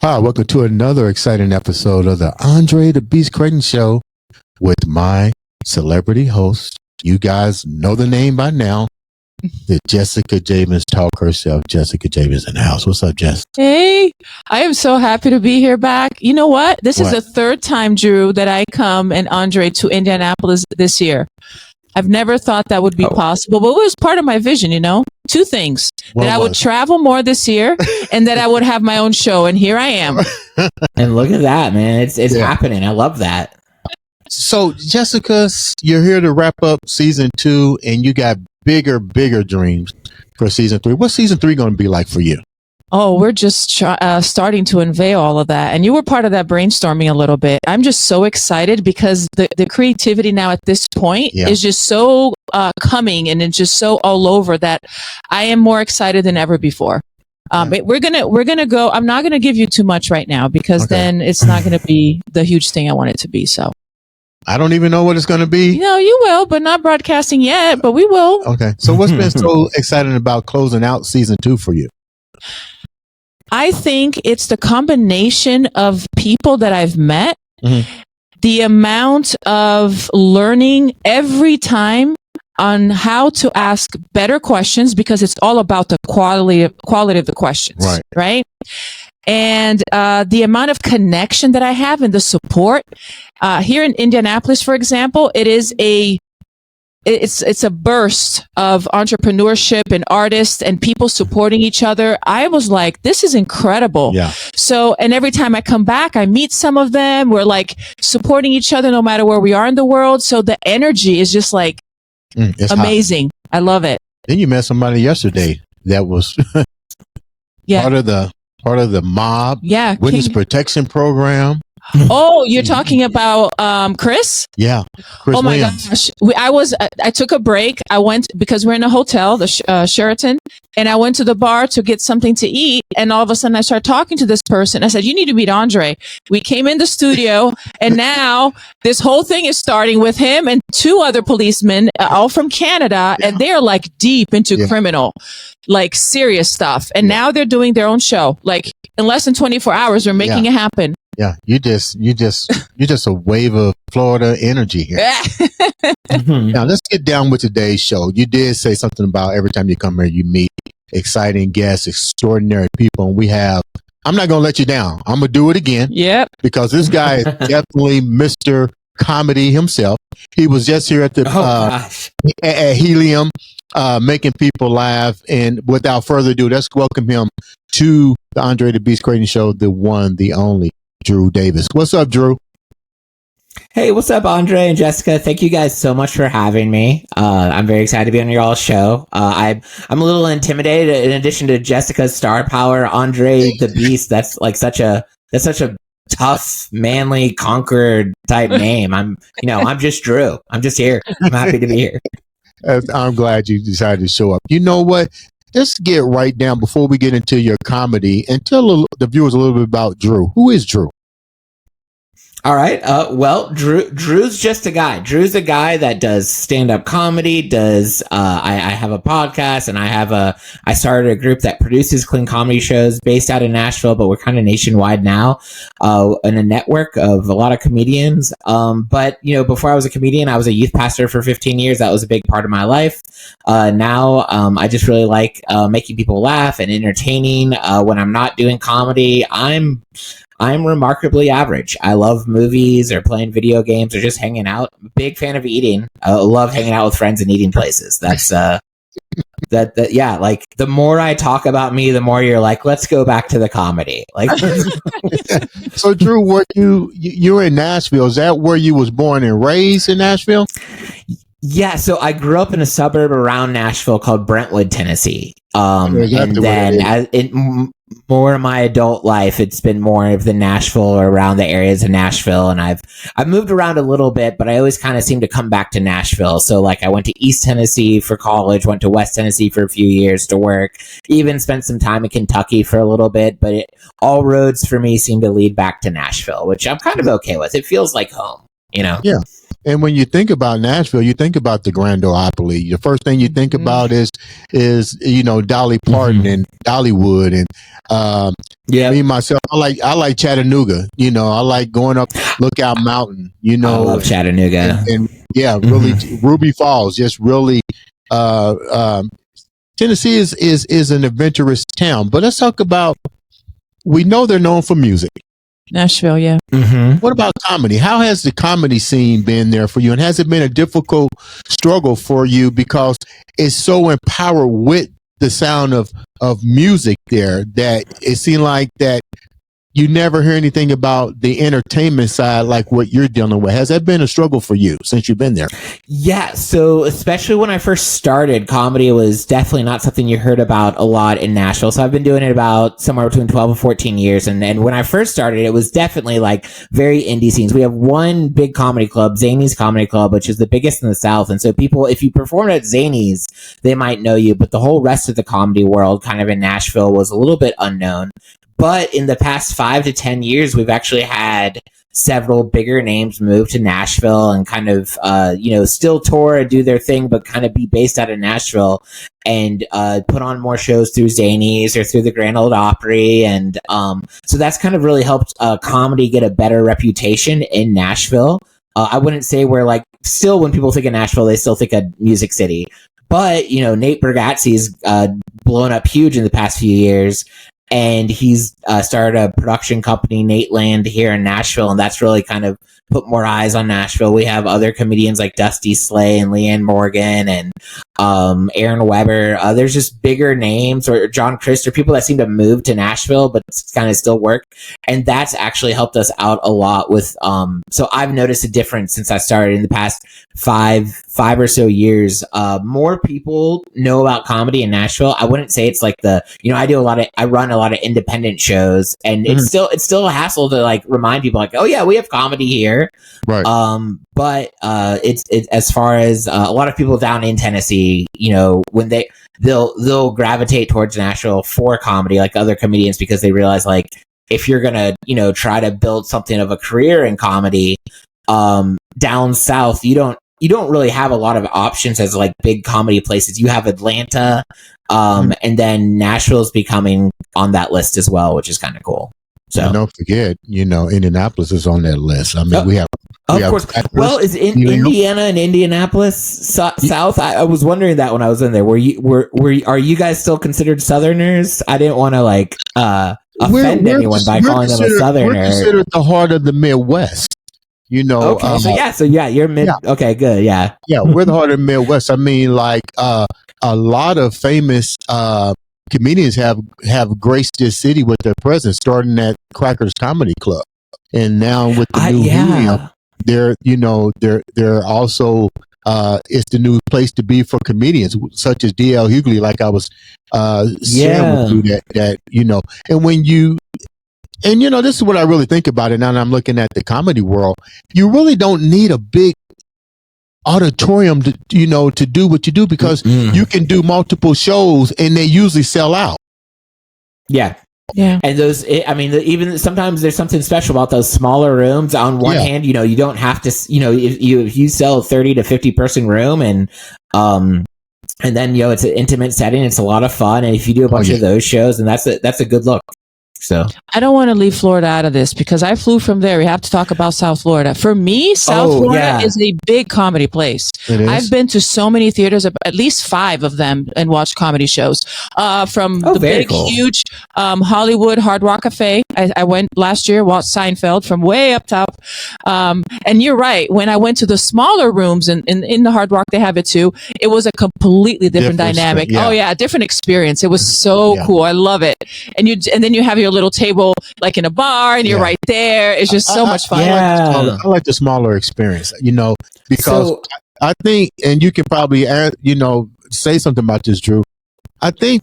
Hi, welcome to another exciting episode of the Andre The Beast Crayton Show with my celebrity host. You guys know the name by now. The Jessica James talk herself. Jessica James in the house. What's up, Jess? Hey, I am so happy to be here back. You know what? This is the third time, Drew, that I come and Andre to Indianapolis this year. I've never thought that would be possible, but it was part of my vision, you know? Two things. That I would travel more this year and that I would have my own show. And here I am. And look at that, man. It's happening. I love that. So, Jessica, you're here to wrap up season 2 and you got bigger dreams for season 3. What's season 3 going to be like for you? Oh, we're just starting to unveil all of that. And you were part of that brainstorming a little bit. I'm just so excited because the creativity now at this point is just so coming and it's just so all over that I am more excited than ever before. But we're gonna go. I'm not gonna give you too much right now because then it's not gonna be the huge thing I want it to be. So I don't even know what it's going to be. No, you will, but not broadcasting yet. But we will. Okay. So what's been so exciting about closing out season 2 for you? I think it's the combination of people that I've met, the amount of learning every time on how to ask better questions because it's all about the quality of the questions, right? And the amount of connection that I have and the support here in Indianapolis, for example, it's a burst of entrepreneurship and artists and people supporting each other. I was like, this is incredible. Yeah. So, and every time I come back, I meet some of them. We're like supporting each other no matter where we are in the world. So the energy is just like amazing. Hot. I love it. Then you met somebody yesterday that was part of the mob. Yeah. Witness protection program. Oh, you're talking about Chris? Yeah. Chris oh my Williams. gosh. I took a break. I went because we're in a hotel, the Sheraton, and I went to the bar to get something to eat. And all of a sudden I started talking to this person. I said, you need to meet Andre. We came in the studio and now this whole thing is starting with him and 2 other policemen, all from Canada. And they're like deep into criminal, like serious stuff. And now they're doing their own show. Like in less than 24 hours, we're making it happen. Yeah, you're just a wave of Florida energy here. Now let's get down with today's show. You did say something about every time you come here, you meet exciting guests, extraordinary people, and I'm not gonna let you down. I'm gonna do it again. Yep. Because this guy is definitely Mr. Comedy himself. He was just here at the at Helium, making people laugh. And without further ado, let's welcome him to the Andre the Beast Crayton Show, the one, the only, Drew Davis. What's up, Drew? Hey, what's up, Andre and Jessica? Thank you guys so much for having me. I'm very excited to be on your all show. I'm a little intimidated. In addition to Jessica's star power, Andre the Beast. That's such a tough, manly, conquered type name. I'm just Drew. I'm just here. I'm happy to be here. I'm glad you decided to show up. You know what? Let's get right down before we get into your comedy and tell the viewers a little bit about Drew. Who is Drew? All right. Well, Drew's just a guy. Drew's a guy that does stand-up comedy, I have a podcast and I started a group that produces clean comedy shows based out in Nashville, but we're kind of nationwide now, in a network of a lot of comedians. But before I was a comedian, I was a youth pastor for 15 years. That was a big part of my life. Now, I just really like, making people laugh and entertaining. When I'm not doing comedy, I'm remarkably average. I love movies or playing video games or just hanging out. Big fan of eating. I love hanging out with friends and eating places. That's like the more I talk about me, the more you're like, let's go back to the comedy. Like, so Drew, were you're in Nashville? Is that where you was born and raised in Nashville? Yeah, so I grew up in a suburb around Nashville called Brentwood, Tennessee. And then more of my adult life, it's been more of the Nashville or around the areas of Nashville. And I've moved around a little bit, but I always kind of seem to come back to Nashville. So like I went to East Tennessee for college, went to West Tennessee for a few years to work, even spent some time in Kentucky for a little bit, but all roads for me seem to lead back to Nashville, which I'm kind of okay with. It feels like home, Yeah. And when you think about Nashville, you think about the Grand Ole Opry. The first thing you think about is Dolly Parton and Dollywood and me myself. I like Chattanooga. I like going up Lookout Mountain. I love Chattanooga and really Ruby Falls. Just really, Tennessee is an adventurous town. But let's talk about. We know they're known for music. Nashville, yeah. What about comedy? How has the comedy scene been there for you? And has it been a difficult struggle for you because it's so empowered with the sound of music there that it seemed like that you never hear anything about the entertainment side like what you're dealing with? Has that been a struggle for you since you've been there? Yeah, so especially when I first started, comedy was definitely not something you heard about a lot in Nashville. So I've been doing it about somewhere between 12 and 14 years. And when I first started, it was definitely like very indie scenes. We have one big comedy club, Zany's Comedy Club, which is the biggest in the South. And so people, if you performed at Zany's, they might know you, but the whole rest of the comedy world kind of in Nashville was a little bit unknown. But in the past 5 to 10 years, we've actually had several bigger names move to Nashville and kind of, still tour and do their thing, but kind of be based out of Nashville and put on more shows through Zany's or through the Grand Ole Opry. And so that's kind of really helped comedy get a better reputation in Nashville. I wouldn't say we're like, still when people think of Nashville, they still think of Music City. But, Nate Bargatze's blown up huge in the past few years. And he's started a production company, Nate Land, here in Nashville, and that's really kind of put more eyes on Nashville. We have other comedians like Dusty Slay and Leanne Morgan and Aaron Weber. There's just bigger names, or John Christ, or people that seem to move to Nashville, but kind of still work. And that's actually helped us out a lot with, so I've noticed a difference since I started in the past five or so years. More people know about comedy in Nashville. I wouldn't say it's like I run a lot of independent shows, and it's still a hassle to like remind people like, oh yeah, we have comedy here. Right. But it's as far as a lot of people down in Tennessee, when they'll gravitate towards Nashville for comedy, like other comedians, because they realize like if you're gonna try to build something of a career in comedy, down south, you don't really have a lot of options as like big comedy places. You have Atlanta, and then Nashville's becoming on that list as well, which is kind of cool. So and don't forget, Indianapolis is on that list. I mean, we have. Of course. Well, is Indiana and Indianapolis South? I was wondering that when I was in there. Are you guys still considered Southerners? I didn't want to like offend anyone by calling them a Southerner. We're considered the heart of the Midwest. Okay, so you're mid. Yeah. Okay, good. Yeah, we're the heart of the Midwest. I mean, like a lot of famous comedians have graced this city with their presence, starting at Crackers Comedy Club, and now with the new Helium, they're also it's the new place to be for comedians such as D.L. Hughley. Like I was sharing with you that and when you. And, this is what I really think about it now that I'm looking at the comedy world. You really don't need a big auditorium to do what you do, because you can do multiple shows and they usually sell out. Yeah. Yeah. And those, even sometimes there's something special about those smaller rooms. On one hand, you don't have to, if you sell a 30 to 50 person room and then, it's an intimate setting, it's a lot of fun. And if you do a bunch of those shows, and that's a good look. So I don't want to leave Florida out of this because I flew from there. We have to talk about South Florida. For me, South Florida is a big comedy place. I've been to so many theaters, at least 5 of them, and watched comedy shows. From the big, huge Hollywood Hard Rock Cafe. I went last year, watched Seinfeld from way up top. And you're right. When I went to the smaller rooms in the Hard Rock, they have it too. It was a completely different dynamic. Yeah. Oh yeah, different experience. It was so cool. I love it. And then you have your little table like in a bar, and you're right there. It's just so much fun. I like the smaller experience, because I think, and you can probably say something about this, Drew. I think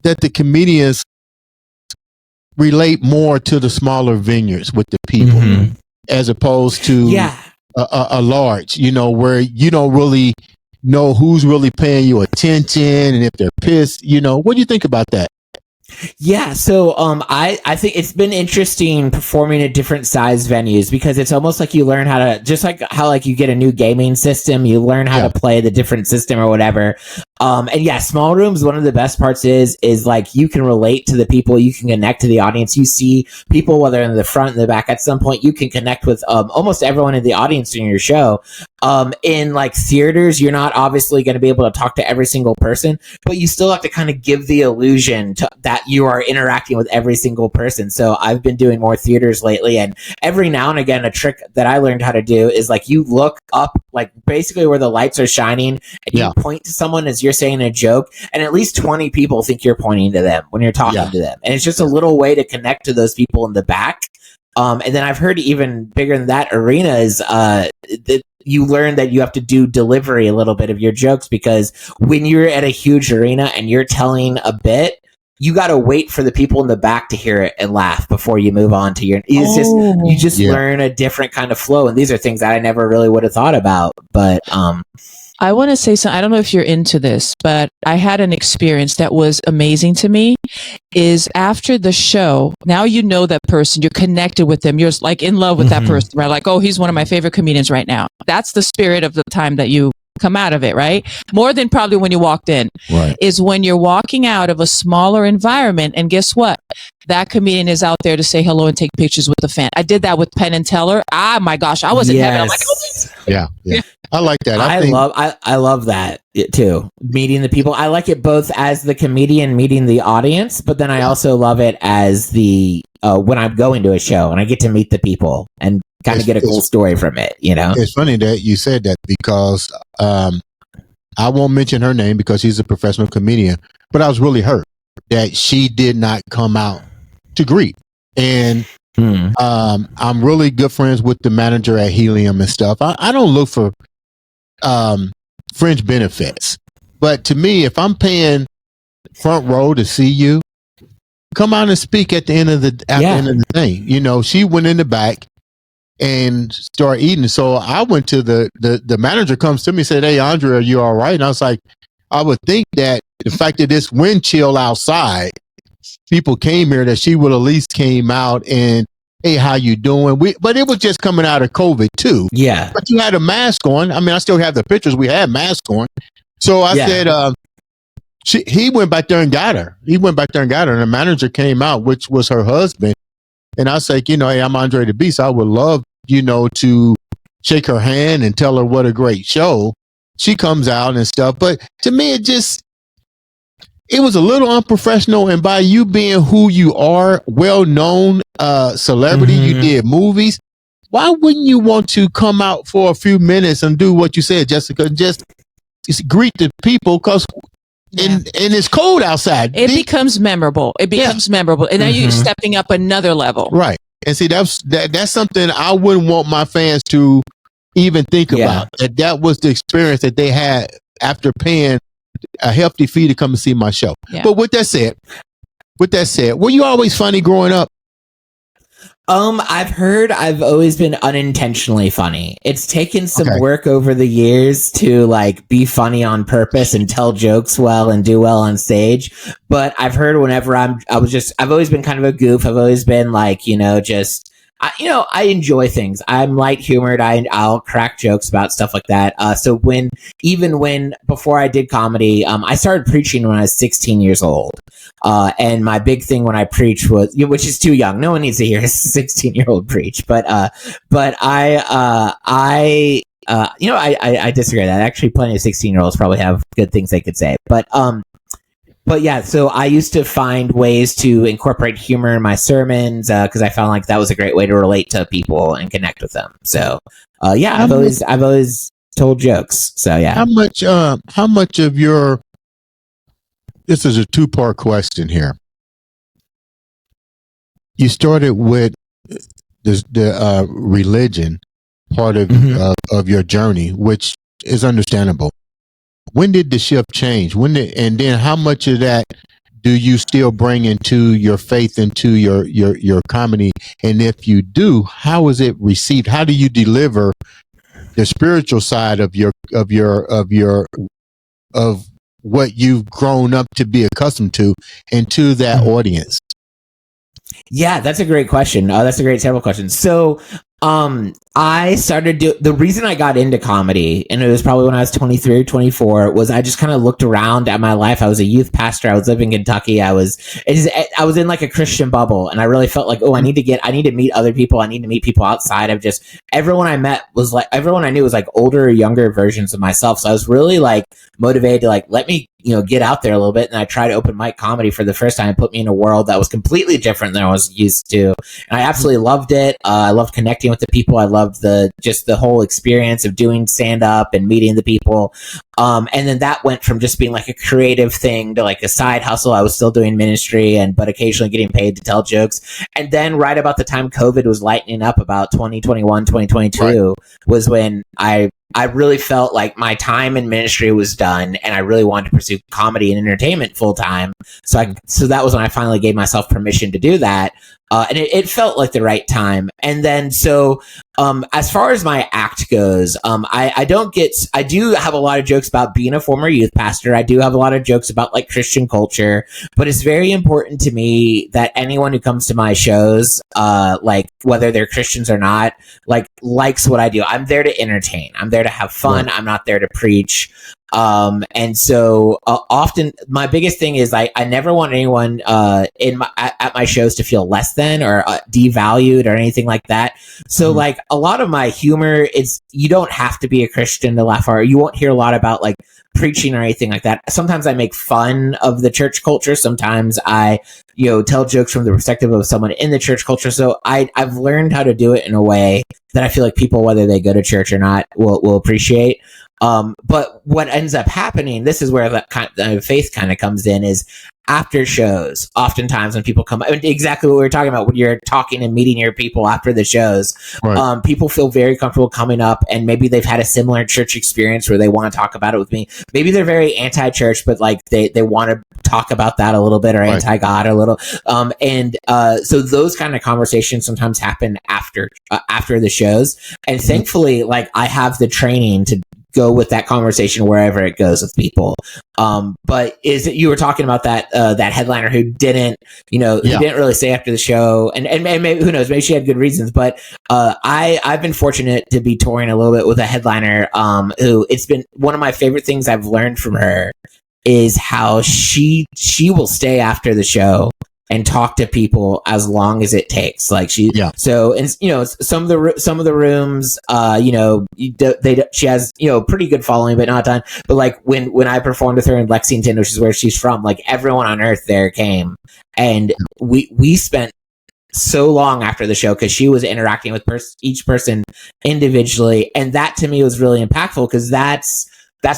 that the comedians relate more to the smaller vineyards with the people, as opposed to a large, where you don't really know who's really paying you attention and if they're pissed. What do you think about that? Yeah, so I think it's been interesting performing at different size venues because it's almost like you learn how to, just like how like you get a new gaming system, you learn how to play the different system or whatever. And yeah, small rooms, one of the best parts is like you can relate to the people, you can connect to the audience, you see people whether in the front and the back. At some point you can connect with almost everyone in the audience in your show. In like theaters, you're not obviously going to be able to talk to every single person, but you still have to kind of give the illusion that you are interacting with every single person. So I've been doing more theaters lately, and every now and again, a trick that I learned how to do is like you look up, like basically where the lights are shining, and you point to someone as you're saying a joke, and at least 20 people think you're pointing to them when you're talking to them. And it's just a little way to connect to those people in the back. And then I've heard even bigger than that, arenas, you learn that you have to do delivery a little bit of your jokes, because when you're at a huge arena and you're telling a bit, you got to wait for the people in the back to hear it and laugh before you move on to your, you just learn a different kind of flow. And these are things that I never really would have thought about, but, I want to say something. I don't know if you're into this, but I had an experience that was amazing to me. Is after the show, now you know that person, you're connected with them, you're like in love with that person, right? Like, oh, he's one of my favorite comedians right now. That's the spirit of the time that you come out of it, right? More than probably when you walked in, is when you're walking out of a smaller environment, and guess what? That comedian is out there to say hello and take pictures with the fan. I did that with Penn and Teller. Ah, my gosh, I was in heaven. I'm like, oh, yeah. I like that. I love that too. Meeting the people. I like it both as the comedian meeting the audience, but then I also love it as the when I'm going to a show and I get to meet the people and kind of get a cool story from it. You know, it's funny that you said that, because I won't mention her name because she's a professional comedian, but I was really hurt that she did not come out to greet. And I'm really good friends with the manager at Helium and stuff. I don't look for fringe benefits, but to me, if I'm paying front row to see you, come out and speak at the end of the end of the thing. You know, she went in the back and started eating. So I went to the manager comes to me and said, "Hey, Andre, are you all right?" And I was like, I would think that the fact that it's wind chill outside, people came here, that she would at least came out and, "Hey, how you doing?" But it was just coming out of COVID too. Yeah. But you had a mask on. I mean, I still have the pictures. We had masks on. So I said, he went back there and got her. He went back there and got her. And the manager came out, which was her husband. And I was like, "Hey, I'm Andre the Beast. I would love, to shake her hand and tell her what a great show." She comes out and stuff. But to me, it was a little unprofessional. And by you being who you are, well-known celebrity, you did movies, why wouldn't you want to come out for a few minutes and do what you said, Jessica? Just greet the people, because and it's cold outside. It becomes memorable. It becomes memorable. And now you're stepping up another level. Right. And see, that's something I wouldn't want my fans to even think about. That was the experience that they had after paying a hefty fee to come and see my show. Yeah. But with that said, were you always funny growing up? I've heard I've always been unintentionally funny. It's taken some work over the years to like be funny on purpose and tell jokes well and do well on stage. But I've heard whenever I've always been kind of a goof. I've always been like, I enjoy things. I'm light humored. I'll crack jokes about stuff like that. So before I did comedy, I started preaching when I was 16 years old. And my big thing when I preach was, which is too young. No one needs to hear a 16-year-old preach. But I disagree with that. Actually, plenty of 16-year-olds probably have good things they could say. But yeah, so I used to find ways to incorporate humor in my sermons because I found like that was a great way to relate to people and connect with them. So I've always told jokes. So yeah, how much of your, this is a two-part question here. You started with the religion part of your journey, which is understandable. When did the shift change? And then how much of that do you still bring into your faith, into your comedy? And if you do, how is it received? How do you deliver the spiritual side of what you've grown up to be accustomed to into that audience? Yeah, that's a great question. That's a great several question. So, I started the reason I got into comedy, and it was probably when I was 23 or 24, was I just kind of looked around at my life. I was a youth pastor. I was living in Kentucky. I was in like a Christian bubble, and I really felt like, I need to meet other people. I need to meet people outside of just everyone I met was like, everyone I knew was like older or younger versions of myself. So I was really like motivated to like, let me, get out there a little bit. And I tried open mic comedy for the first time. It put me in a world that was completely different than I was used to. And I absolutely loved it. I loved connecting with the people. I loved the whole experience of doing stand up and meeting the people. And then that went from just being like a creative thing to like a side hustle. I was still doing ministry but occasionally getting paid to tell jokes. And then right about the time COVID was lightening up, about 2021, 2022, was when I really felt like my time in ministry was done, and I really wanted to pursue comedy and entertainment full time. So that was when I finally gave myself permission to do that. And it felt like the right time. And then, as far as my act goes, I do have a lot of jokes about being a former youth pastor. I do have a lot of jokes about like Christian culture, but it's very important to me that anyone who comes to my shows, like whether they're Christians or not, like likes what I do. I'm there to entertain. I'm there to have fun. Right. I'm not there to preach. And so often my biggest thing is I never want anyone at my shows to feel less than or devalued or anything like that. So like a lot of my humor is, you don't have to be a Christian to laugh, or you won't hear a lot about like preaching or anything like that. Sometimes I make fun of the church culture. Sometimes I, tell jokes from the perspective of someone in the church culture. So I've learned how to do it in a way that I feel like people, whether they go to church or not, will appreciate. But what ends up happening, this is where the faith kind of comes in, is after shows. Oftentimes when people come, exactly what we were talking about, when you're talking and meeting your people after the shows, right. People feel very comfortable coming up, and maybe they've had a similar church experience where they want to talk about it with me. Maybe they're very anti-church, but like they want to talk about that a little bit, or right. anti-God a little. So those kind of conversations sometimes happen after the shows. And thankfully, like I have the training to go with that conversation wherever it goes with people. But you were talking about that headliner who didn't really say after the show, and maybe, who knows, maybe she had good reasons, but I've been fortunate to be touring a little bit with a headliner who, it's been one of my favorite things I've learned from her is how she will stay after the show and talk to people as long as it takes. Like she some of the rooms, she has, pretty good following, but not a ton. But like when I performed with her in Lexington, which is where she's from, like everyone on earth there came, and we spent so long after the show because she was interacting with each person individually. And that to me was really impactful, because that's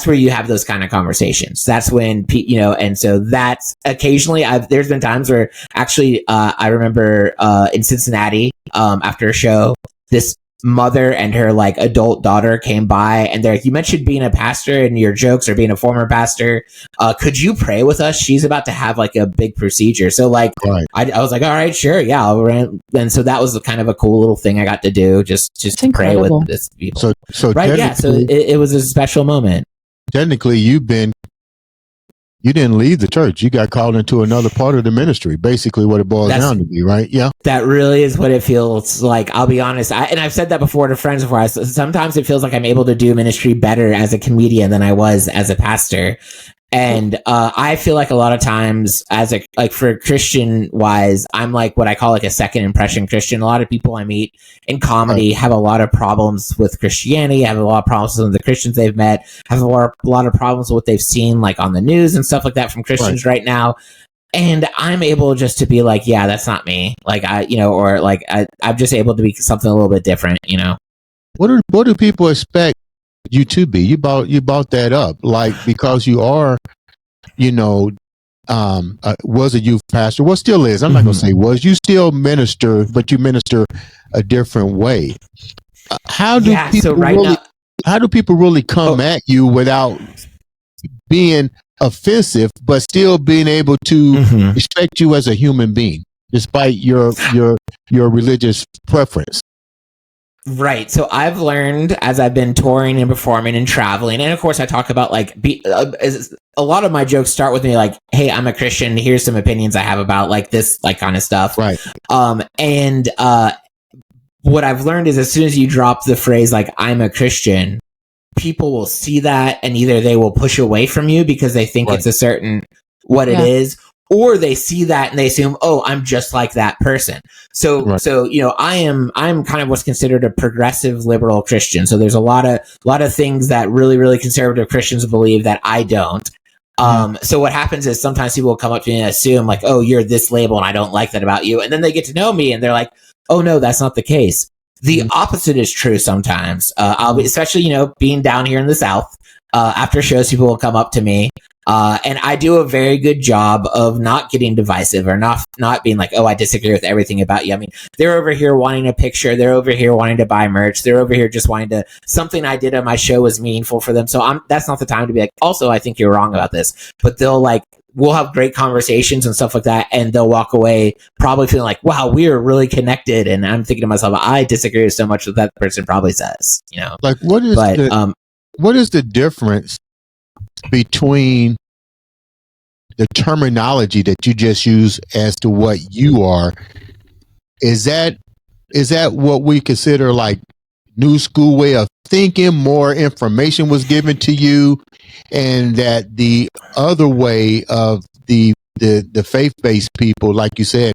where you have those kind of conversations. That's when, and so that's occasionally there's been times where actually, I remember, in Cincinnati, after a show, this mother and her like adult daughter came by, and they're like, "You mentioned being a pastor in your jokes, or being a former pastor. Could you pray with us? She's about to have like a big procedure." So like, right. I was like, "All right, sure. Yeah." And so that was kind of a cool little thing I got to do, just to pray with this people. So right. Yeah. So it was a special moment. Technically, you didn't leave the church. You got called into another part of the ministry. Basically, what it boils down to be, right? Yeah, that really is what it feels like. I'll be honest, and I've said that before to friends before. Sometimes it feels like I'm able to do ministry better as a comedian than I was as a pastor. And I feel like a lot of times, for Christian wise, I'm like what I call like a second impression Christian. A lot of people I meet in comedy have a lot of problems with Christianity, have a lot of problems with the Christians they've met, have a lot of problems with what they've seen like on the news and stuff like that from Christians right now. And I'm able just to be like, yeah, that's not me. Like I'm just able to be something a little bit different. What do people expect you to be? You brought that up, like, because you are, was a youth pastor. Well, still is. I'm not going to say was. You still minister, but you minister a different way. How do people really come at you without being offensive, but still being able to respect you as a human being, despite your religious preference? Right. So I've learned as I've been touring and performing and traveling, and of course I talk about like a lot of my jokes start with me like, "Hey, I'm a Christian. Here's some opinions I have about like this like kind of stuff." Right. And what I've learned is as soon as you drop the phrase like "I'm a Christian," people will see that and either they will push away from you because they think it's a certain what it is, or they see that and they assume, oh, I'm just like that person. So, you know, I'm kind of what's considered a progressive liberal Christian. So there's a lot of things that really, really conservative Christians believe that I don't. So what happens is sometimes people will come up to me and assume like, oh, you're this label and I don't like that about you. And then they get to know me and they're like, oh no, that's not the case. The opposite is true sometimes. I'll be, especially, you know, being down here in the South, after shows, people will come up to me. And I do a very good job of not getting divisive or not being like, oh, I disagree with everything about you. I mean, they're over here wanting a picture. They're over here wanting to buy merch. They're over here just wanting to, something I did on my show was meaningful for them. So that's not the time to be like, also, I think you're wrong about this, but we'll have great conversations and stuff like that. And they'll walk away probably feeling like, wow, we are really connected. And I'm thinking to myself, I disagree with so much what that person probably says, you know, like what is the difference between the terminology that you just use as to what you are? Is that what we consider like new school way of thinking? More information was given to you, and that the other way of the faith-based people, like you said,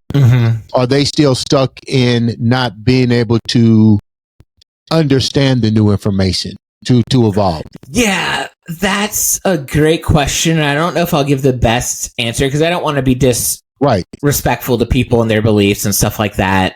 are they still stuck in not being able to understand the new information to evolve? Yeah, that's a great question. I don't know if I'll give the best answer because I don't want to be disrespectful to people and their beliefs and stuff like that.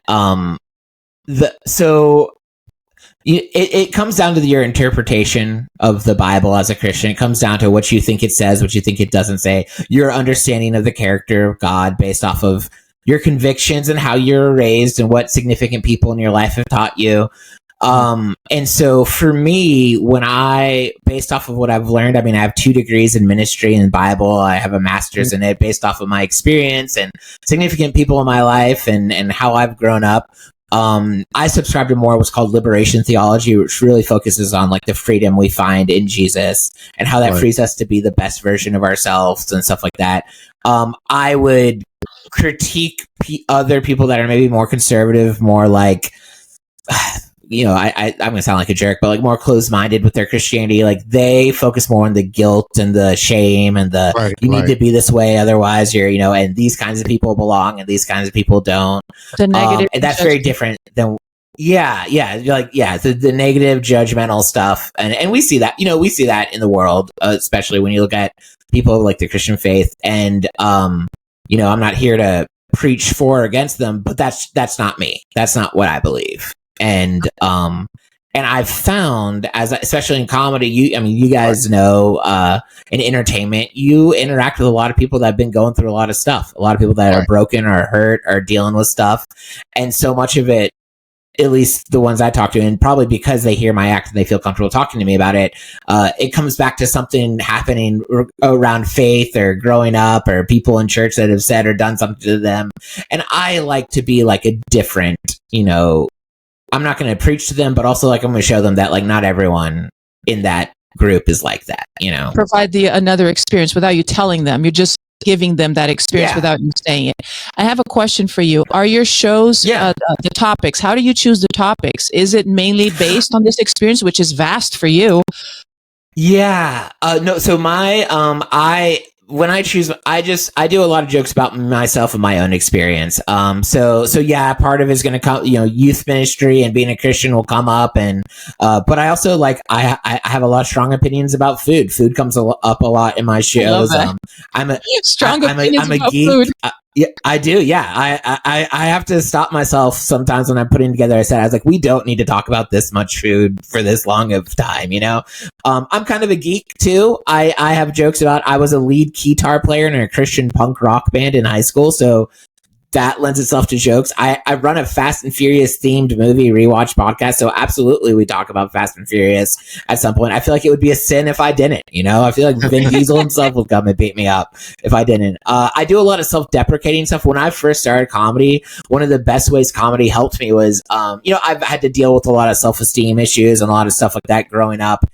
It comes down to your interpretation of the Bible as a Christian. It comes down to what you think it says, what you think it doesn't say, your understanding of the character of God based off of your convictions and how you're raised and what significant people in your life have taught you. And so for me, based off of what I've learned, I mean, I have 2 degrees in ministry and Bible. I have a master's in it based off of my experience and significant people in my life and how I've grown up. I subscribe to more what's called liberation theology, which really focuses on like the freedom we find in Jesus and how that frees us to be the best version of ourselves and stuff like that. I would critique other people that are maybe more conservative, more like, you know, I'm going to sound like a jerk, but like more closed-minded with their Christianity. Like they focus more on the guilt and the shame and you need to be this way. Otherwise you're, you know, and these kinds of people belong and these kinds of people don't. The negative. And that's very different than, the negative judgmental stuff. And we see that, you know, we see that in the world, especially when you look at people like the Christian faith. And, you know, I'm not here to preach for or against them, but that's not me. That's not what I believe. And I've found, especially in comedy, you guys know, in entertainment, you interact with a lot of people that have been going through a lot of stuff, a lot of people that are broken or hurt or dealing with stuff. And so much of it, at least the ones I talk to, and probably because they hear my act and they feel comfortable talking to me about it, it comes back to something happening around faith or growing up or people in church that have said or done something to them. And I like to be like a different, you know, I'm not going to preach to them, but also like I'm going to show them that like not everyone in that group is like that, you know. Provide another experience without you telling them. You're just giving them that experience without you saying it. I have a question for you. Are your shows the topics? How do you choose the topics? Is it mainly based on this experience, which is vast for you? Yeah. No. So when I choose, I do a lot of jokes about myself and my own experience. So yeah, part of it is going to come, you know, youth ministry and being a Christian will come up. And, but I also I have a lot of strong opinions about food. Food comes up a lot in my shows. I'm a geek. Food. Yeah, I do. Yeah. I have to stop myself sometimes when I'm putting together I was like, we don't need to talk about this much food for this long of time, you know? I'm kind of a geek too. I have jokes about, I was a lead guitar player in a Christian punk rock band in high school. So that lends itself to jokes. I run a Fast and Furious themed movie rewatch podcast, so absolutely we talk about Fast and Furious at some point. I feel like it would be a sin if I didn't, you know? I feel like Vin Diesel himself would come and beat me up if I didn't. I do a lot of self-deprecating stuff. When I first started comedy, one of the best ways comedy helped me was, I've had to deal with a lot of self-esteem issues and a lot of stuff like that growing up.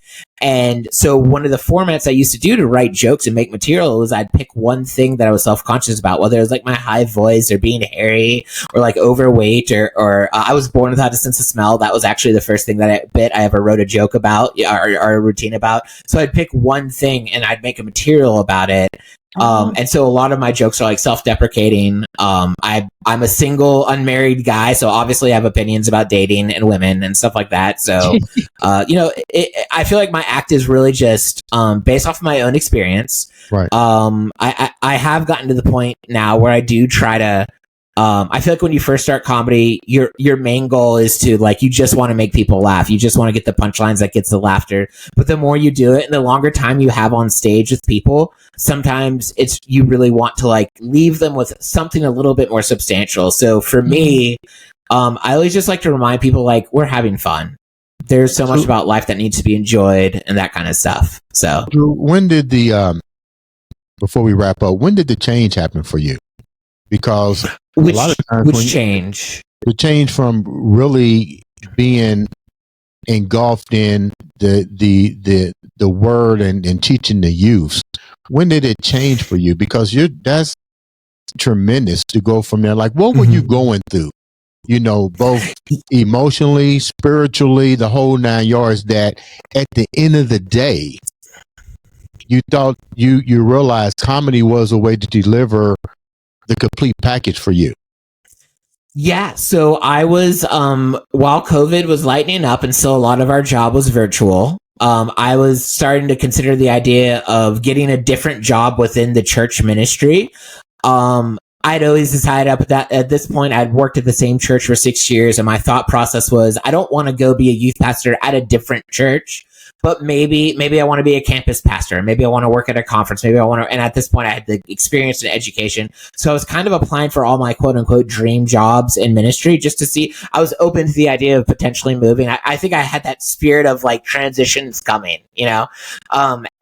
And so one of the formats I used to do to write jokes and make material was I'd pick one thing that I was self-conscious about, whether it was like my high voice or being hairy or like overweight or I was born without a sense of smell. That was actually the first thing that I ever wrote a joke about or a routine about. So I'd pick one thing and I'd make a material about it. And so a lot of my jokes are like self-deprecating. I'm a single, unmarried guy, so obviously I have opinions about dating and women and stuff like that. So, I feel like my act is really just based off of my own experience. Right. I have gotten to the point now where I do try to. I feel like when you first start comedy, your main goal is to like, you just want to make people laugh. You just want to get the punchlines that gets the laughter. But the more you do it and the longer time you have on stage with people, sometimes you really want to like leave them with something a little bit more substantial. So for me, I always just like to remind people like, we're having fun. There's so much about life that needs to be enjoyed and that kind of stuff. So when did before we wrap up, when did the change happen for you? Because a lot of times change? The change from really being engulfed in the word and teaching the youth. When did it change for you? Because that's tremendous to go from there. Like, what were you going through? You know, both emotionally, spiritually, the whole 9 yards, that at the end of the day, you thought you realized comedy was a way to deliver the complete package for you. Yeah, so I was while COVID was lightening up and still a lot of our job was virtual, I was starting to consider the idea of getting a different job within the church ministry. I'd always decided up at this point, I'd worked at the same church for 6 years, and my thought process was, I don't want to go be a youth pastor at a different church, but maybe I want to be a campus pastor. Maybe I want to work at a conference. Maybe I want to, and at this point I had the experience and education. So I was kind of applying for all my quote unquote dream jobs in ministry just to see, I was open to the idea of potentially moving. I think I had that spirit of like transitions coming, you know?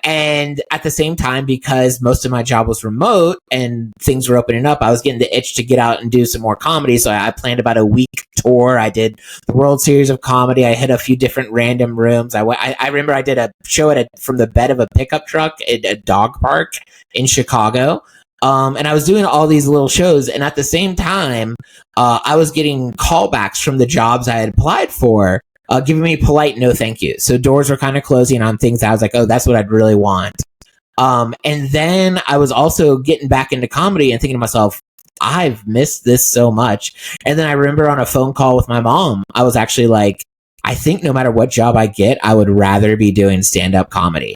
And at the same time, because most of my job was remote and things were opening up, I was getting the itch to get out and do some more comedy. So I planned about a week tour. I did the World Series of Comedy. I hit a few different random rooms. I remember I did a show from the bed of a pickup truck at a dog park in Chicago. And I was doing all these little shows. And at the same time, I was getting callbacks from the jobs I had applied for, giving me polite no thank you. So doors were kind of closing on things that I was like, oh, that's what I'd really want. And then I was also getting back into comedy and thinking to myself, I've missed this so much. And then I remember on a phone call with my mom, I was actually like, I think no matter what job I get, I would rather be doing stand-up comedy.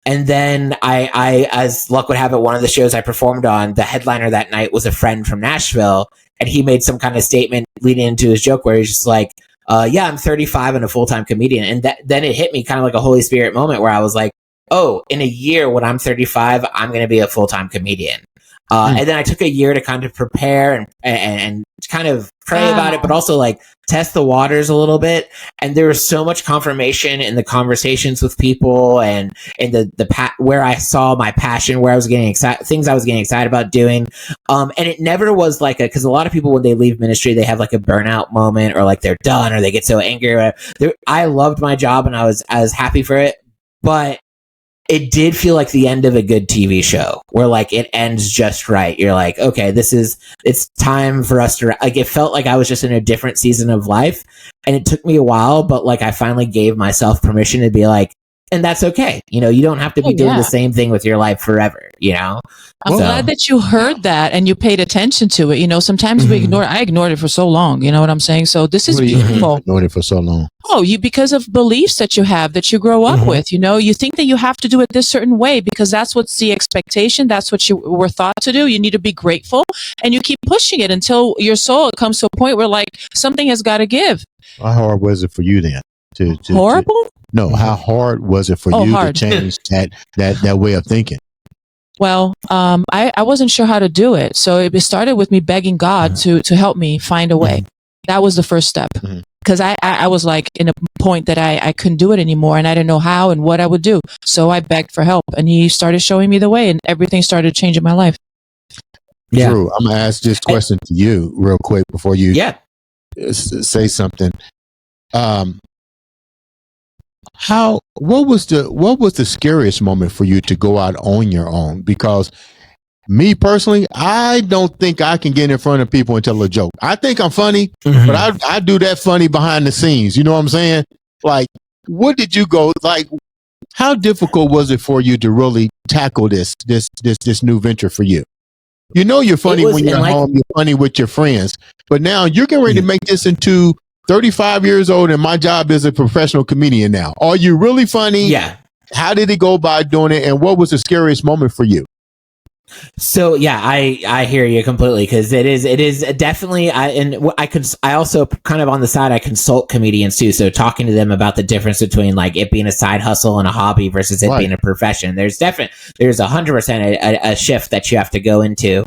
And then I, as luck would have it, one of the shows I performed on, the headliner that night was a friend from Nashville, and he made some kind of statement leading into his joke where he's just like, yeah, I'm 35 and a full-time comedian. And then it hit me kind of like a Holy Spirit moment where I was like, oh, in a year when I'm 35, I'm going to be a full-time comedian. And then I took a year to kind of prepare and kind of pray about it, but also like test the waters a little bit. And there was so much confirmation in the conversations with people and in where I saw my passion, where I was getting excited, things I was getting excited about doing. And it never was like because a lot of people, when they leave ministry, they have like a burnout moment or like they're done or they get so angry or whatever. I loved my job and I was happy for it, but it did feel like the end of a good TV show where like it ends just right. You're like, okay, it's time for us to, like, it felt like I was just in a different season of life, and it took me a while, but like I finally gave myself permission to be like, and that's okay. You know, you don't have to be doing the same thing with your life forever, you know? I'm glad that you heard that and you paid attention to it. You know, sometimes I ignored it for so long. You know what I'm saying? So this is beautiful. Ignored it for so long. Oh, because of beliefs that you have, that you grow up with, you know, you think that you have to do it this certain way because that's what's the expectation. That's what you were thought to do. You need to be grateful and you keep pushing it until your soul comes to a point where like something has got to give. How hard was it for you then? Horrible? No, how hard was it for you to change that way of thinking? Well, I wasn't sure how to do it. So it started with me begging God to help me find a way. That was the first step. Because I was like in a point that I couldn't do it anymore, and I didn't know how and what I would do. So I begged for help, and he started showing me the way, and everything started changing my life. Yeah. Drew, I'm going to ask this question to you real quick before you say something. What was the scariest moment for you to go out on your own? Because me personally, I don't think I can get in front of people and tell a joke. I think I'm funny, but I do that funny behind the scenes. You know what I'm saying? Like, what did you go like? How difficult was it for you to really tackle this new venture for you? You know, you're funny when you're home. You're funny with your friends, but now you're getting ready to make this into 35 years old, and my job is a professional comedian now. Are you really funny? Yeah. How did it go by doing it, and what was the scariest moment for you? So yeah, I hear you completely, because it is definitely I also kind of on the side I consult comedians too, so talking to them about the difference between like it being a side hustle and a hobby versus it being a profession. There's 100% a shift that you have to go into.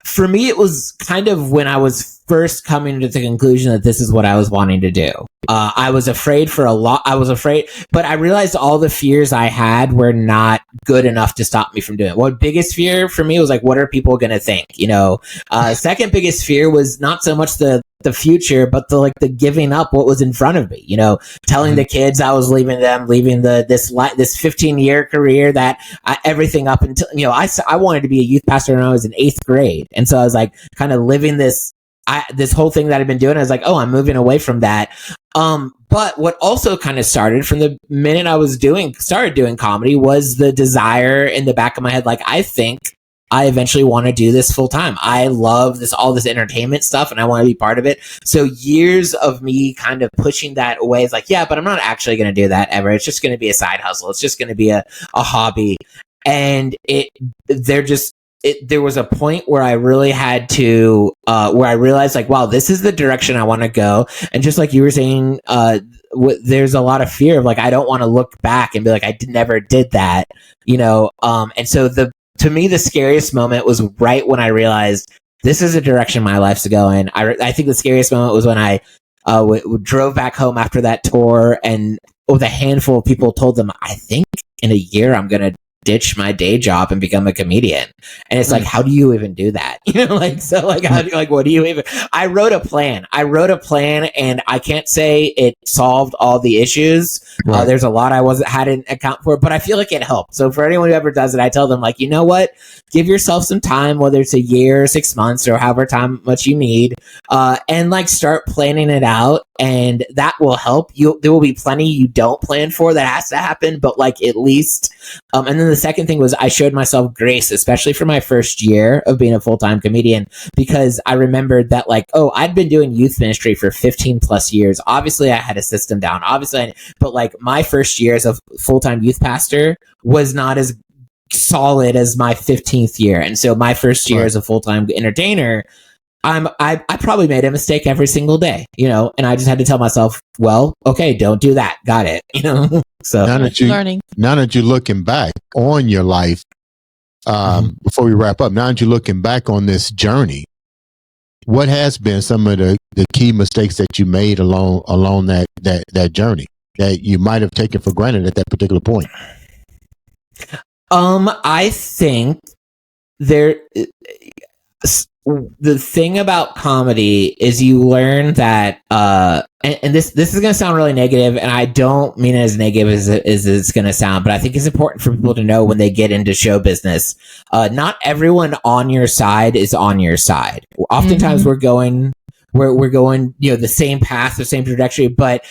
For me, it was kind of when I was first coming to the conclusion that this is what I was wanting to do. I was afraid for a lot. But I realized all the fears I had were not good enough to stop me from doing it. What biggest fear for me was like, what are people going to think? You know, second biggest fear was not so much the future, but the giving up what was in front of me, you know, telling the kids I was leaving this 15-year career that everything up until, you know, I wanted to be a youth pastor when I was in 8th grade. And so I was like kind of living this whole thing that I've been doing. I was like, oh, I'm moving away from that. But what also kind of started from the minute I started doing comedy was the desire in the back of my head. Like, I think I eventually want to do this full time. I love all this entertainment stuff, and I want to be part of it. So years of me kind of pushing that away is like, yeah, but I'm not actually going to do that ever. It's just going to be a side hustle. It's just going to be a hobby. And there was a point where I really had to, where I realized like, wow, this is the direction I want to go. And just like you were saying, there's a lot of fear of like, I don't want to look back and be like, I never did that, you know? And so to me, the scariest moment was right when I realized this is a direction my life's going. I think the scariest moment was when I drove back home after that tour, and with a handful of people told them, I think in a year I'm going to ditch my day job and become a comedian. And it's like, how do you even do that? You know, like, so like, what do you even, I wrote a plan and I can't say it solved all the issues. Right. There's a lot hadn't account for, but I feel like it helped. So for anyone who ever does it, I tell them like, you know what, give yourself some time, whether it's a year or 6 months or however much you need, and like start planning it out. And that will help you. There will be plenty you don't plan for that has to happen, but like at least, and then the second thing was I showed myself grace, especially for my first year of being a full-time comedian, because I remembered that like, oh, I'd been doing youth ministry for 15 plus years. Obviously I had a system down, but like my first year as a full-time youth pastor was not as solid as my 15th year. And so my first year as a full-time entertainer, I probably made a mistake every single day, you know, and I just had to tell myself, well, okay, don't do that. Got it. You know, so now that you're looking back on your life, before we wrap up, now that you're looking back on this journey, what has been some of the key mistakes that you made along that journey that you might have taken for granted at that particular point? I think the thing about comedy is you learn that, and this is going to sound really negative, and I don't mean it as negative as it's going to sound, but I think it's important for people to know when they get into show business, not everyone on your side is on your side. Oftentimes we're going, you know, the same path, the same trajectory, but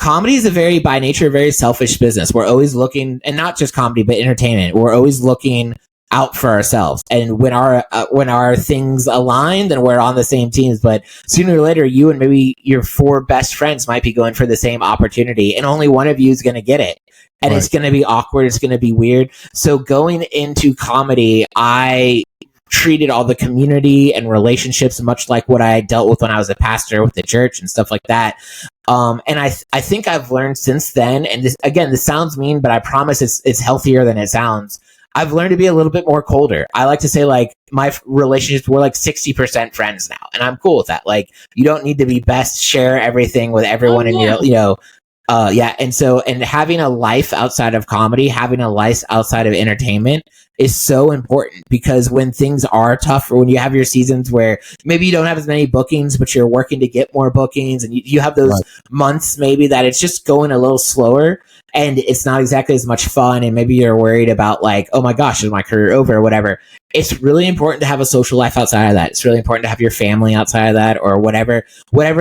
comedy is by nature, a very selfish business. We're always looking, and not just comedy, but entertainment. We're always looking out for ourselves. And when our things align, then we're on the same teams. But sooner or later, you and maybe your 4 best friends might be going for the same opportunity, and only one of you is going to get it. And it's going to be awkward. It's going to be weird. So going into comedy, I treated all the community and relationships much like what I dealt with when I was a pastor with the church and stuff like that. And I think I've learned since then, and this sounds mean, but I promise it's healthier than it sounds. I've learned to be a little bit more colder. I like to say like my relationships, we're like 60% friends now, and I'm cool with that. Like you don't need to be best, share everything with everyone in your, and having a life outside of comedy, having a life outside of entertainment is so important, because when things are tough, or when you have your seasons where maybe you don't have as many bookings, but you're working to get more bookings, and you have those months maybe that it's just going a little slower and it's not exactly as much fun, and maybe you're worried about like, oh my gosh, is my career over or whatever. It's really important to have a social life outside of that. It's really important to have your family outside of that, or whatever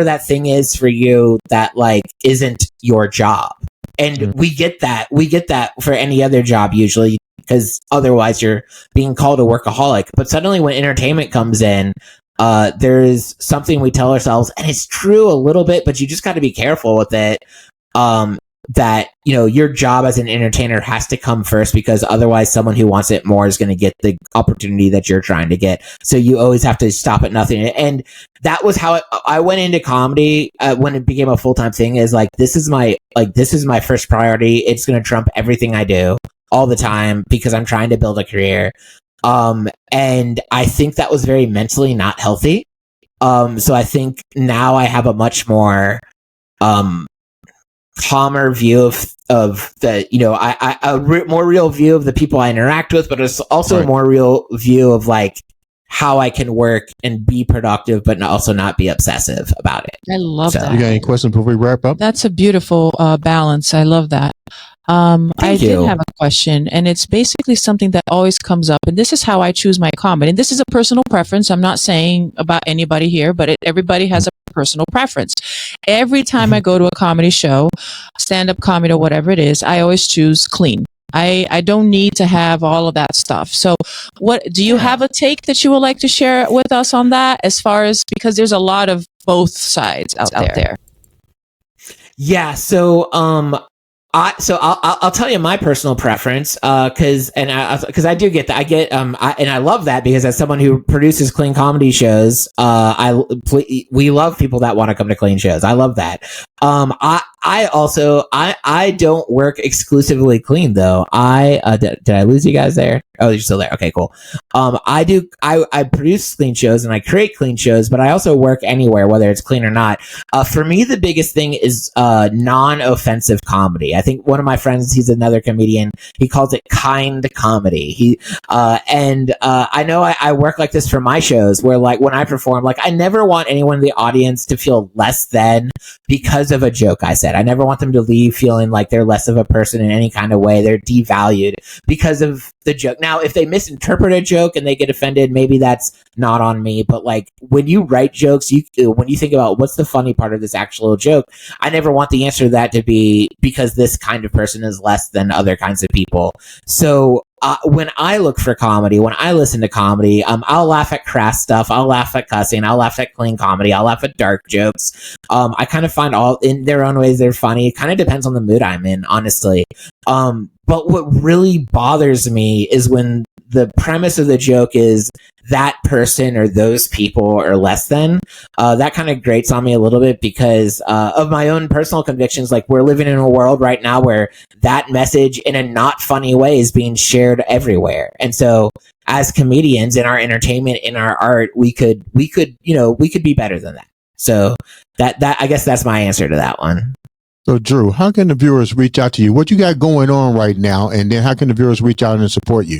that thing is for you that like isn't your job. And we get that for any other job usually, because otherwise you're being called a workaholic. But suddenly when entertainment comes in, there's something we tell ourselves, and it's true a little bit, but you just got to be careful with it. That, your job as an entertainer has to come first, because otherwise someone who wants it more is going to get the opportunity that you're trying to get. So you always have to stop at nothing. And that was how I went into comedy when it became a full-time thing, is like, this is my first priority. It's going to trump everything I do all the time, because I'm trying to build a career. And I think that was very mentally not healthy. So I think now I have a much more, calmer view of the, more real view of the people I interact with, but it's also a more real view of like how I can work and be productive, but also not be obsessive about it. I love that. You got any questions before we wrap up? That's a beautiful balance. I love that. I did have a question, and it's basically something that always comes up, and this is how I choose my comedy. And this is a personal preference. I'm not saying about anybody here, but everybody has a personal preference. Every time I go to a comedy show, stand-up comedy or whatever it is, I always choose clean. I don't need to have all of that stuff. So what do you have a take that you would like to share with us on that, as far as, because there's a lot of both sides out there? Yeah. So, I'll tell you my personal preference, cause I do get that. I get, and I love that, because as someone who produces clean comedy shows, we love people that want to come to clean shows. I love that. I don't work exclusively clean though. Did I lose you guys there? Oh, you're still there. Okay, cool. I produce clean shows and I create clean shows, but I also work anywhere, whether it's clean or not. For me, the biggest thing is, non-offensive comedy. I think one of my friends, he's another comedian, he calls it kind comedy. I know I work like this for my shows, where like when I perform, like I never want anyone in the audience to feel less than because of a joke I said. I never want them to leave feeling like they're less of a person in any kind of way. They're devalued because of the joke. Now, if they misinterpret a joke and they get offended, maybe that's not on me. But like when you write jokes, when you think about what's the funny part of this actual joke, I never want the answer to that to be because this kind of person is less than other kinds of people. So when I look for comedy, when I listen to comedy, I'll laugh at crass stuff. I'll laugh at cussing. I'll laugh at clean comedy. I'll laugh at dark jokes. I kind of find all in their own ways they're funny. It kind of depends on the mood I'm in, honestly. But what really bothers me is when the premise of the joke is that person or those people are less than. That kind of grates on me a little bit because of my own personal convictions. Like, we're living in a world right now where that message in a not funny way is being shared everywhere. And so as comedians in our entertainment, in our art, we could be better than that. So that I guess that's my answer to that one. So Drew, how can the viewers reach out to you? What you got going on right now? And then how can the viewers reach out and support you?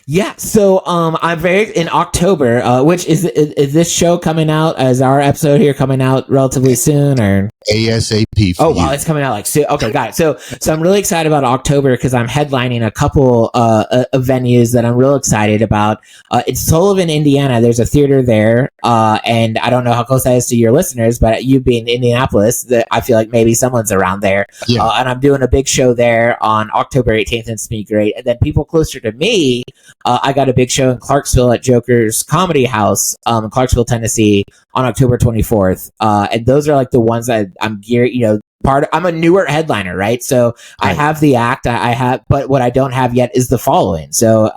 Yeah, so I'm in October, which is this show coming out? Is our episode here coming out relatively soon, or ASAP? Oh wow, it's coming out like soon. Okay, got it. So I'm really excited about October because I'm headlining a couple venues that I'm real excited about. It's Sullivan, Indiana. There's a theater there, and I don't know how close that is to your listeners, but you being in Indianapolis, I feel like maybe someone's around there. Yeah. And I'm doing a big show there on October 18th, and it's gonna be great. And then people closer to me. I got a big show in Clarksville at Joker's Comedy House in Clarksville, Tennessee on October 24th. And those are like the ones that I'm geared, I'm a newer headliner, right? So I have the act, but what I don't have yet is the following. So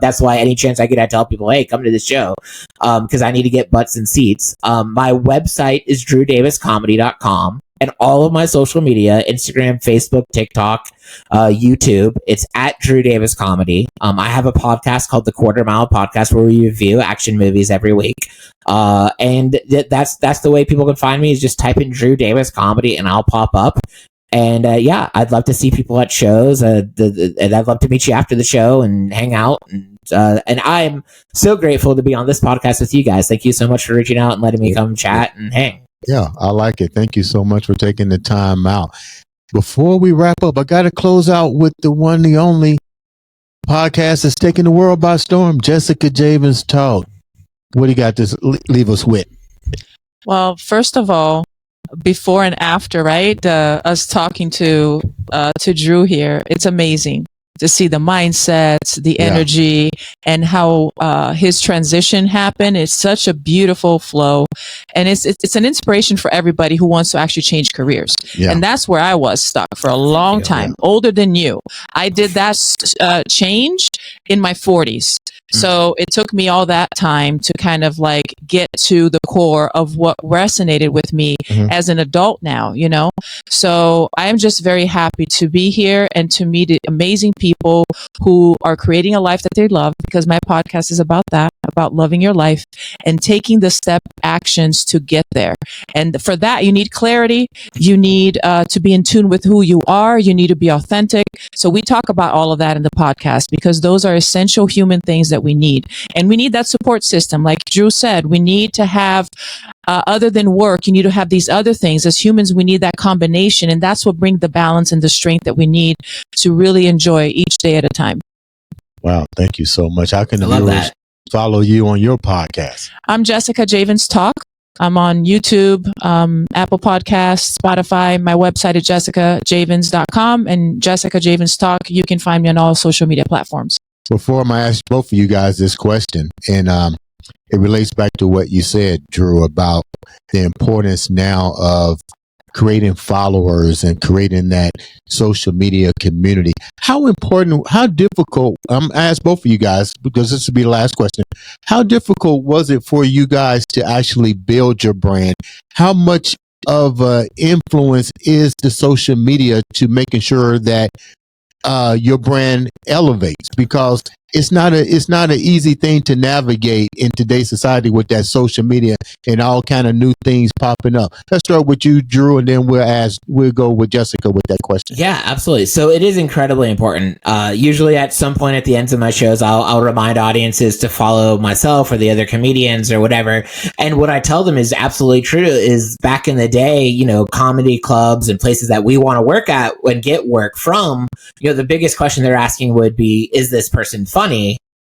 that's why any chance I get, I tell people, hey, come to this show. Cause I need to get butts and seats. My website is drewdaviscomedy.com. and all of my social media, Instagram, Facebook, TikTok, YouTube. It's at Drew Davis Comedy. I have a podcast called The Quarter Mile Podcast where we review action movies every week. And that's the way people can find me, is just type in Drew Davis Comedy and I'll pop up. And yeah, I'd love to see people at shows. And I'd love to meet you after the show and hang out. And I'm so grateful to be on this podcast with you guys. Thank you so much for reaching out and letting me come chat and hang. Yeah, I like it. Thank you so much for taking the time out. Before we wrap up, I got to close out with the one, the only podcast that's taking the world by storm, Jessica Javins Talk. What do you got to leave us with? Well, first of all, before and after, right? Us talking to Drew here, it's amazing to see the mindsets, the energy, and how his transition happened. It's such a beautiful flow, and it's an inspiration for everybody who wants to actually change careers. Yeah. And that's where I was stuck for a long time, older than you. I did that change in my 40s. So it took me all that time to kind of like get to the core of what resonated with me as an adult now, you know? So I am just very happy to be here and to meet amazing people who are creating a life that they love, because my podcast is about that, about loving your life and taking the step actions to get there. And for that, you need clarity. You need to be in tune with who you are. You need to be authentic. So we talk about all of that in the podcast, because those are essential human things that we need. And we need that support system. Like Drew said, we need to have, other than work, you need to have these other things. As humans, we need that combination. And that's what brings the balance and the strength that we need to really enjoy each day at a time. Wow. Thank you so much. How can the viewers follow you on your podcast? I'm Jessica Javins Talk. I'm on YouTube, Apple Podcasts, Spotify. My website is jessicajavins.com, and Jessica Javins Talk. You can find me on all social media platforms. Before I ask both of you guys this question, and it relates back to what you said, Drew, about the importance now of creating followers and creating that social media community. How important, how difficult, I'm ask both of you guys, because this will be the last question. How difficult was it for you guys to actually build your brand? How much of influence is the social media to making sure that your brand elevates? Because it's not an easy thing to navigate in today's society with that social media and all kind of new things popping up. Let's start with you, Drew, and then we'll go with Jessica with that question. Yeah, absolutely. So it is incredibly important. Usually at some point at the ends of my shows, I'll remind audiences to follow myself or the other comedians or whatever. And what I tell them is absolutely true, is back in the day, you know, comedy clubs and places that we want to work at and get work from, you know, the biggest question they're asking would be, is this person funny?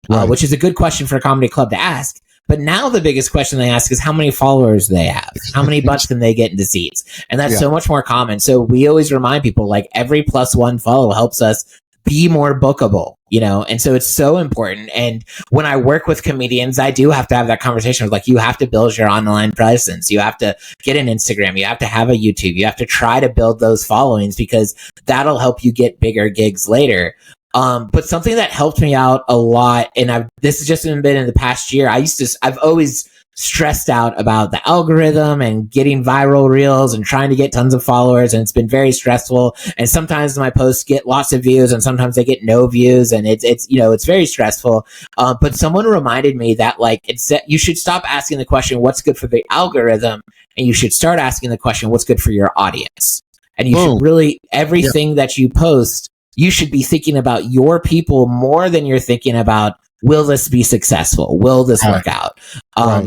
Right. Which is a good question for a comedy club to ask. But now the biggest question they ask is how many followers they have, how many butts can they get into seats? And that's so much more common. So we always remind people, like, every +1 follow helps us be more bookable, you know? And so it's so important. And when I work with comedians, I do have to have that conversation with, like, you have to build your online presence. You have to get an Instagram. You have to have a YouTube. You have to try to build those followings, because that'll help you get bigger gigs later. But something that helped me out a lot, and this has just been in the past year, I've always stressed out about the algorithm and getting viral reels and trying to get tons of followers. And it's been very stressful. And sometimes my posts get lots of views and sometimes they get no views. And it's, you know, it's very stressful. But someone reminded me that, like, you should stop asking the question, what's good for the algorithm? And you should start asking the question, what's good for your audience? And you should really, everything that you post, you should be thinking about your people more than you're thinking about, will this be successful? Will this work out?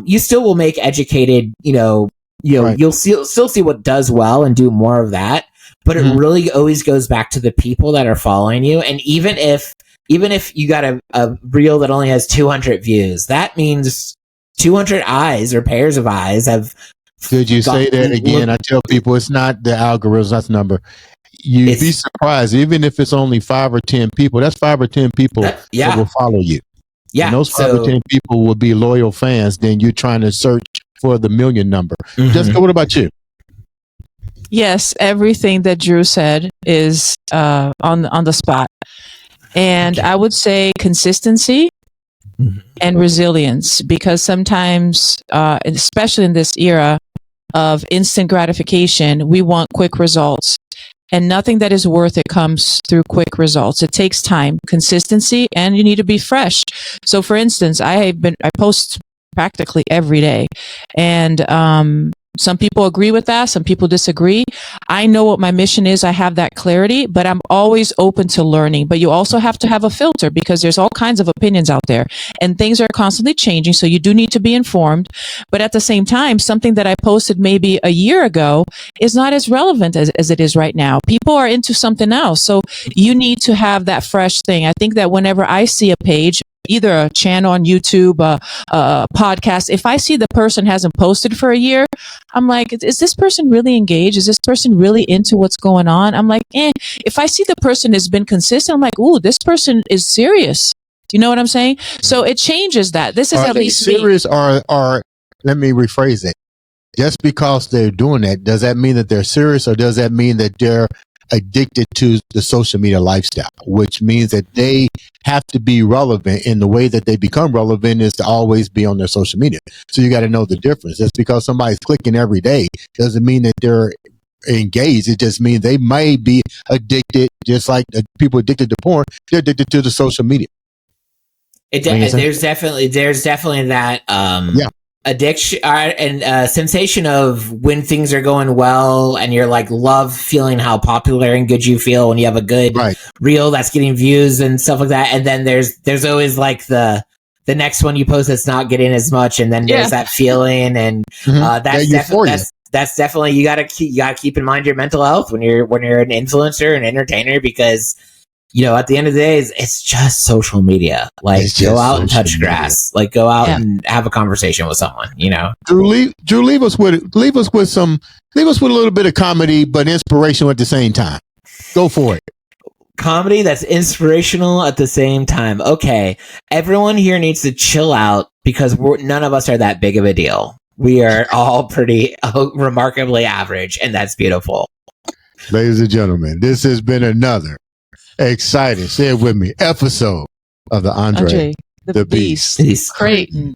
You still will make educated, you'll still see what does well and do more of that. But it really always goes back to the people that are following you. And even if you got a reel that only has 200 views, that means 200 eyes or pairs of eyes have. Could you say that again? I tell people it's not the algorithm, that's the number. You'd be surprised, even if it's only 5 or 10 people, that's 5 or 10 people that will follow you. Yeah. And those 5 or 10 people will be loyal fans. Then you're trying to search for the million number. Jessica, what about you? Yes, everything that Drew said is on the spot. And I would say consistency and resilience, because sometimes, especially in this era, of instant gratification. We want quick results. And nothing that is worth it comes through quick results. It takes time, consistency, and you need to be fresh. So for instance, I post practically every day, and some people agree with that. Some people disagree. I know what my mission is. I have that clarity, but I'm always open to learning. But you also have to have a filter, because there's all kinds of opinions out there and things are constantly changing. So you do need to be informed. But at the same time, something that I posted maybe a year ago is not as relevant as it is right now. People are into something else. So you need to have that fresh thing. I think that whenever I see a page, either a channel on YouTube, a podcast, if I see the person hasn't posted for a year, I'm like, is this person really engaged? Is this person really into what's going on? I'm like, If I see the person has been consistent, I'm like, ooh, this person is serious. You know what I'm saying? So it changes that. This is Are at they least serious, or let me rephrase it. Just because they're doing that, does that mean that they're serious, or does that mean that they're addicted to the social media lifestyle, which means that they have to be relevant, in the way that they become relevant is to always be on their social media. So you got to know the difference. Just because somebody's clicking every day doesn't mean that they're engaged. It just means they may be addicted, just like people addicted to porn. They're addicted to the social media. There's definitely that addiction and sensation of when things are going well, and you're like love feeling how popular and good you feel when you have a good reel that's getting views and stuff like that. And then there's always like the next one you post that's not getting as much, and then there's that feeling, and that's definitely you gotta keep in mind your mental health when you're an influencer and entertainer, because at the end of the day, it's just social media. Like, go out and touch grass. Like, go out and have a conversation with someone. Drew, leave us with a little bit of comedy, but inspirational at the same time. Go for it. Comedy that's inspirational at the same time. Okay, everyone here needs to chill out, because none of us are that big of a deal. We are all pretty remarkably average, and that's beautiful. Ladies and gentlemen, this has been another exciting, say it with me, episode of the Andre the Beast Crayton.